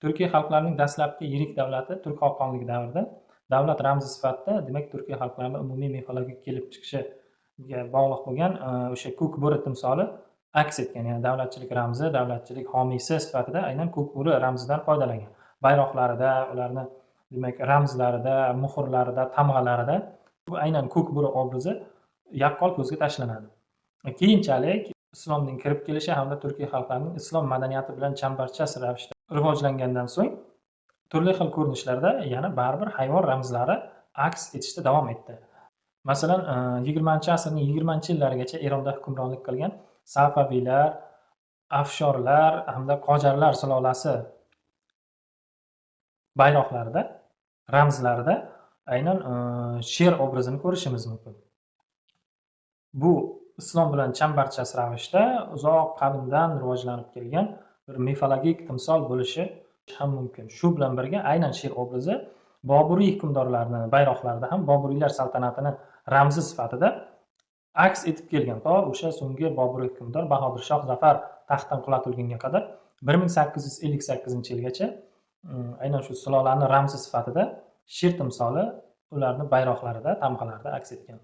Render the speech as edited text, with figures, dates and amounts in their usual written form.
Turkiya xalqlarining dastlabki yirik davlati turk xoqonligi davrida davlat ramzi sifatida, demak, Turkiya xalqlarining umumiy mifologik kelib chiqishiga bog'liq bo'lgan o'sha ko'k bo'ri timsoli aks etgan. Ya'ni davlatchilik ramzi, davlatchilik homiysi sifatida aynan ko'k bo'ri ramzidan foydalangan. Bayroqlarida, ularni demak ramzlarida, muhrlarida, tamg'alarida bu aynan ko'k bo'ri obrazi yaqqol ko'zga tashlanadi. Keyinchalik islomning kirib kelishi hamda Turkiya xalqlarining islom madaniyati bilan chambarchas ravishda rivojlangandan so'ng turli xil ko'rinishlarda yana baribir hayvon ramzlari aks etishda davom etdi. Masalan, 20-asrning 20-yillarigacha Eronda hukmronlik qilgan Safaviylar, Afshorlar hamda Qojarlar sulolasi bayroqlarida, ramzlarida aynan sher obrazini ko'rishimiz mumkin. Bu islom bilan chambarchas ravishda uzoq qadimdan rivojlanib kelgan bir mifologik timsol bo'lishi ham mumkin. Shu bilan birga aynan sher obrazi Boburiy hukmdorlarni bayroqlarida ham Boburiylar saltanatini ramzi sifatida aks etib kelgan. To o'sha so'nggi Boburiy hukmdor Bahodir Shoh Zafar taxtdan qulatilgunga qadar 1858-yilgacha aynan shu sulolani ramzi sifatida sher timsoli ularni bayroqlarida, tamg'alarida aks etgan.